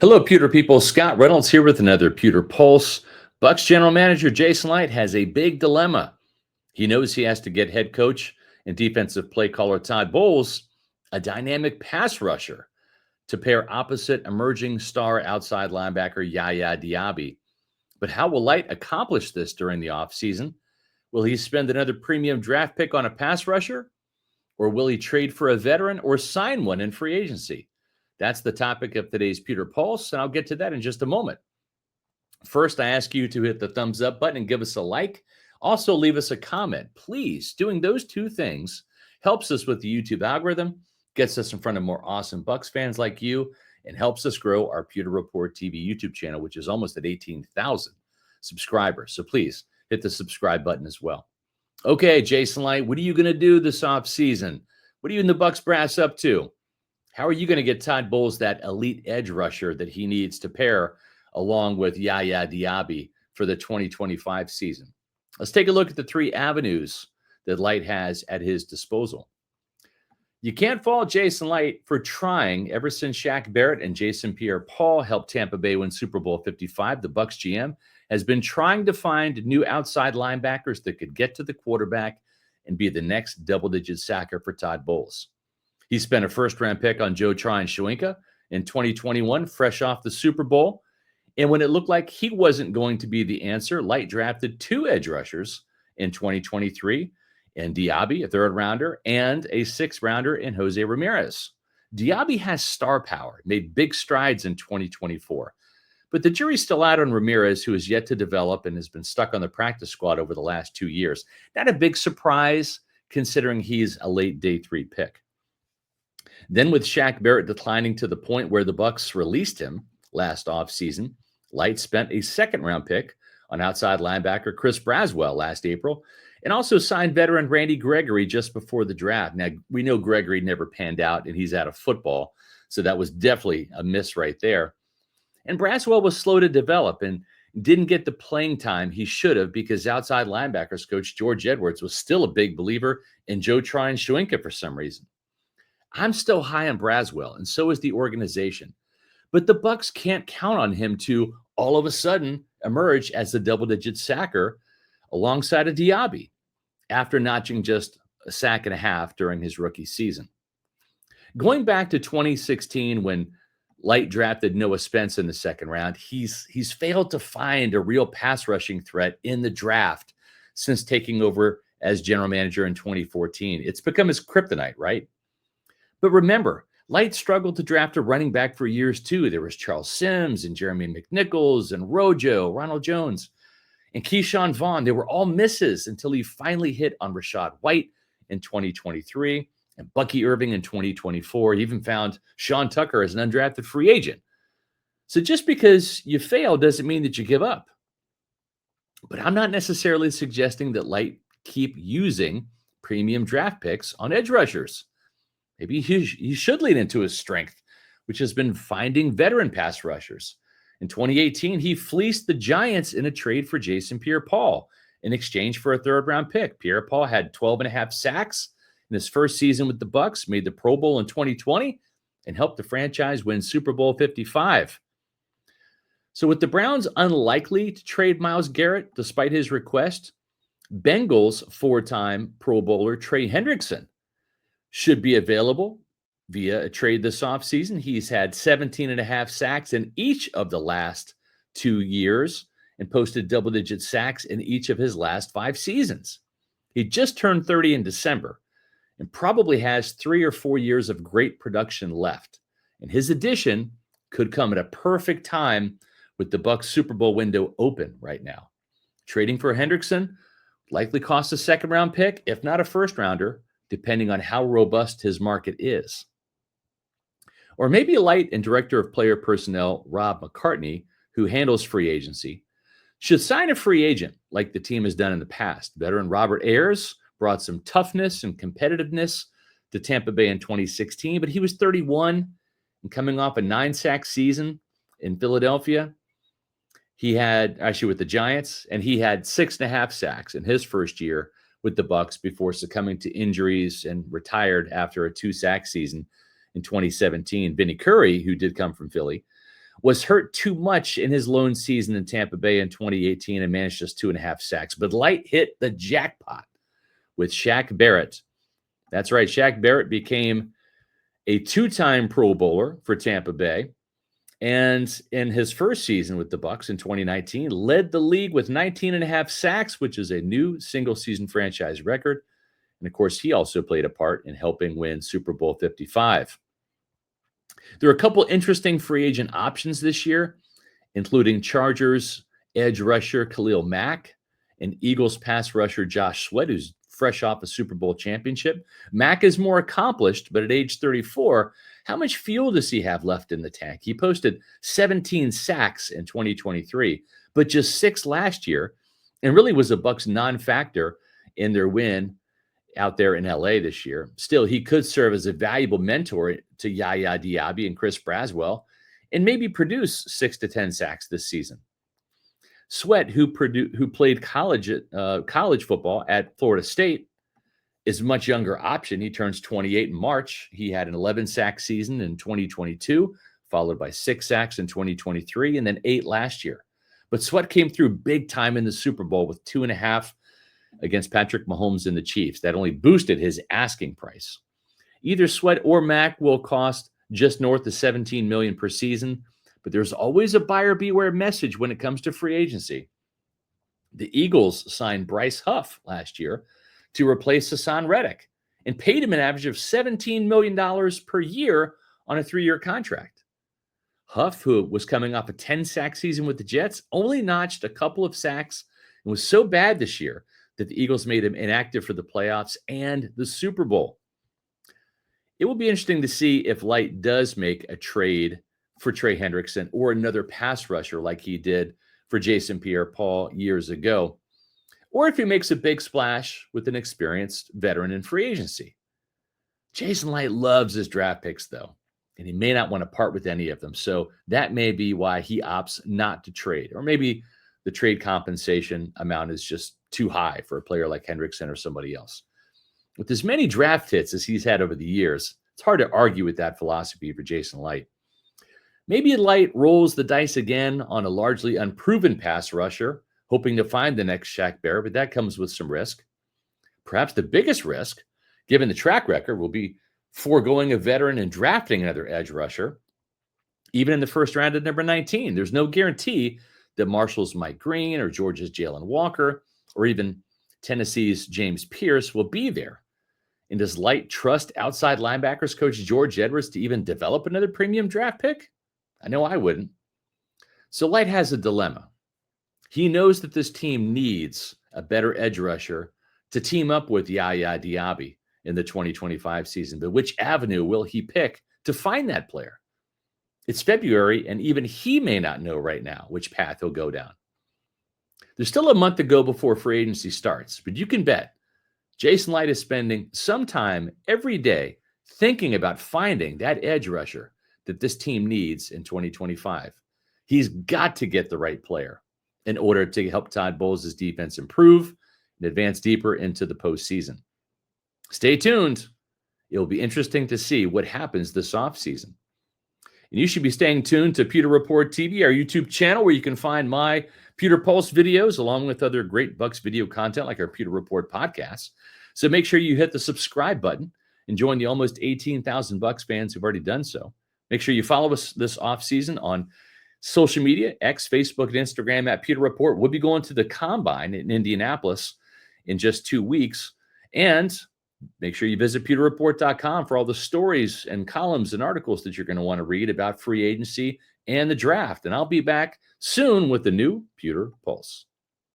Hello, Pewter people. Scott Reynolds here with another Pewter Pulse. Bucs general manager Jason Licht has a big dilemma. He knows he has to get head coach and defensive play caller Todd Bowles, a dynamic pass rusher, to pair opposite emerging star outside linebacker Yaya Diaby. But how will Licht accomplish this during the offseason? Will he spend another premium draft pick on a pass rusher? Or will he trade for a veteran or sign one in free agency? That's the topic of today's Pewter Pulse, and I'll get to that in just a moment. First, I ask you to hit the thumbs up button and give us a like. Also, leave us a comment. Please, doing those two things helps us with the YouTube algorithm, gets us in front of more awesome Bucs fans like you, and helps us grow our Pewter Report TV YouTube channel, which is almost at 18,000 subscribers. So please hit the subscribe button as well. Okay, Jason Licht, what are you going to do this offseason? What are you and the Bucs brass up to? How are you going to get Todd Bowles that elite edge rusher that he needs to pair along with Yaya Diaby for the 2025 season? Let's take a look at the three avenues that Licht has at his disposal. You can't fault Jason Licht for trying. Ever since Shaq Barrett and Jason Pierre-Paul helped Tampa Bay win Super Bowl 55, the Bucs GM has been trying to find new outside linebackers that could get to the quarterback and be the next double-digit sacker for Todd Bowles. He spent a first-round pick on Joe Tryon-Shoyinka in 2021, fresh off the Super Bowl. And when it looked like he wasn't going to be the answer, Licht drafted two edge rushers in 2023, and Diaby, a third-rounder, and a sixth-rounder in Jose Ramirez. Diaby has star power, made big strides in 2024. But the jury's still out on Ramirez, who is yet to develop and has been stuck on the practice squad over the last 2 years. Not a big surprise, considering he's a late day 3 pick. Then with Shaq Barrett declining to the point where the Bucs released him last offseason, Licht spent a second-round pick on outside linebacker Chris Braswell last April and also signed veteran Randy Gregory just before the draft. Now, we know Gregory never panned out, and he's out of football, so that was definitely a miss right there. And Braswell was slow to develop and didn't get the playing time he should have because outside linebackers coach George Edwards was still a big believer in Joe Tryon-Shoyinka for some reason. I'm still high on Braswell, and so is the organization. But the Bucs can't count on him to all of a sudden emerge as the double-digit sacker alongside of Diaby after notching just a sack and a half during his rookie season. Going back to 2016 when Licht drafted Noah Spence in the second round, he's failed to find a real pass rushing threat in the draft since taking over as general manager in 2014. It's become his kryptonite, right? But remember, Licht struggled to draft a running back for years too. There was Charles Sims and Jeremy McNichols and Rojo, Ronald Jones, and Keyshawn Vaughn. They were all misses until he finally hit on Rachaad White in 2023 and Bucky Irving in 2024. He even found Sean Tucker as an undrafted free agent. So just because you fail doesn't mean that you give up. But I'm not necessarily suggesting that Licht keep using premium draft picks on edge rushers. Maybe he should lean into his strength, which has been finding veteran pass rushers. In 2018, he fleeced the Giants in a trade for Jason Pierre-Paul in exchange for a third-round pick. Pierre-Paul had 12 and a half sacks in his first season with the Bucs, made the Pro Bowl in 2020, and helped the franchise win Super Bowl 55. So with the Browns unlikely to trade Myles Garrett despite his request, Bengals four-time Pro Bowler Trey Hendrickson should be available via a trade this offseason. He's had 17 and a half sacks in each of the last 2 years and posted double-digit sacks in each of his last 5 seasons. He just turned 30 in December and probably has 3 or 4 years of great production left. And his addition could come at a perfect time with the Bucs Super Bowl window open right now. Trading for Hendrickson likely costs a second-round pick, if not a first-rounder, depending on how robust his market is. Or maybe Licht and Director of Player Personnel Rob McCartney, who handles free agency, should sign a free agent like the team has done in the past. Veteran Robert Ayers brought some toughness and competitiveness to Tampa Bay in 2016, but he was 31 and coming off a 9-sack season in Philadelphia. He had, actually with the Giants, and he had 6.5 sacks in his first year with the Bucs before succumbing to injuries and retired after a 2-sack season in 2017. Vinny Curry, who did come from Philly, was hurt too much in his lone season in Tampa Bay in 2018 and managed just 2.5 sacks. But Licht hit the jackpot with Shaq Barrett. That's right. Shaq Barrett became a 2-time Pro Bowler for Tampa Bay. And in his first season with the Bucs in 2019, led the league with 19.5 sacks, which is a new single-season franchise record. And, of course, he also played a part in helping win Super Bowl 55. There are a couple interesting free agent options this year, including Chargers edge rusher Khalil Mack and Eagles pass rusher Josh Sweat, who's fresh off a Super Bowl championship. Mack is more accomplished, but at age 34, how much fuel does he have left in the tank? He posted 17 sacks in 2023, but just 6 last year, and really was a Bucs non-factor in their win out there in LA this year. Still, he could serve as a valuable mentor to Yaya Diaby and Chris Braswell and maybe produce 6 to 10 sacks this season. Sweat, who played college football at Florida State, is a much younger option. He turns 28 in March. He had an 11-sack season in 2022, followed by 6 sacks in 2023, and then 8 last year. But Sweat came through big time in the Super Bowl with 2.5 against Patrick Mahomes and the Chiefs. That only boosted his asking price. Either Sweat or Mack will cost just north of $17 million per season, but there's always a buyer beware message when it comes to free agency. The Eagles signed Bryce Huff last year to replace Hassan Reddick and paid him an average of $17 million per year on a 3-year contract. Huff, who was coming off a 10-sack season with the Jets, only notched a couple of sacks and was so bad this year that the Eagles made him inactive for the playoffs and the Super Bowl. It will be interesting to see if Licht does make a trade for Trey Hendrickson or another pass rusher like he did for Jason Pierre-Paul years ago, or if he makes a big splash with an experienced veteran in free agency. Jason Licht loves his draft picks, though, and he may not want to part with any of them, so that may be why he opts not to trade, or maybe the trade compensation amount is just too high for a player like Hendrickson or somebody else. With as many draft hits as he's had over the years, it's hard to argue with that philosophy for Jason Licht. Maybe Licht rolls the dice again on a largely unproven pass rusher, hoping to find the next Shaq Barrett, but that comes with some risk. Perhaps the biggest risk, given the track record, will be foregoing a veteran and drafting another edge rusher. Even in the first round at number 19, there's no guarantee that Marshall's Mike Green or Georgia's Jalen Walker or even Tennessee's James Pierce will be there. And does Licht trust outside linebackers coach George Edwards to even develop another premium draft pick? I know I wouldn't. So Licht has a dilemma. He knows that this team needs a better edge rusher to team up with Yaya Diaby in the 2025 season. But which avenue will he pick to find that player? It's February, and even he may not know right now which path he'll go down. There's still a month to go before free agency starts, but you can bet Jason Licht is spending some time every day thinking about finding that edge rusher that this team needs in 2025. He's got to get the right player in order to help Todd Bowles' defense improve and advance deeper into the postseason. Stay tuned. It will be interesting to see what happens this offseason. And you should be staying tuned to Pewter Report TV, our YouTube channel, where you can find my Pewter Pulse videos along with other great Bucs video content like our Pewter Report podcast. So make sure you hit the subscribe button and join the almost 18,000 Bucs fans who've already done so. Make sure you follow us this offseason on social media, X, Facebook, and Instagram at Pewter Report. We'll be going to the Combine in Indianapolis in just 2 weeks. And make sure you visit pewterreport.com for all the stories and columns and articles that you're going to want to read about free agency and the draft. And I'll be back soon with the new Pewter Pulse.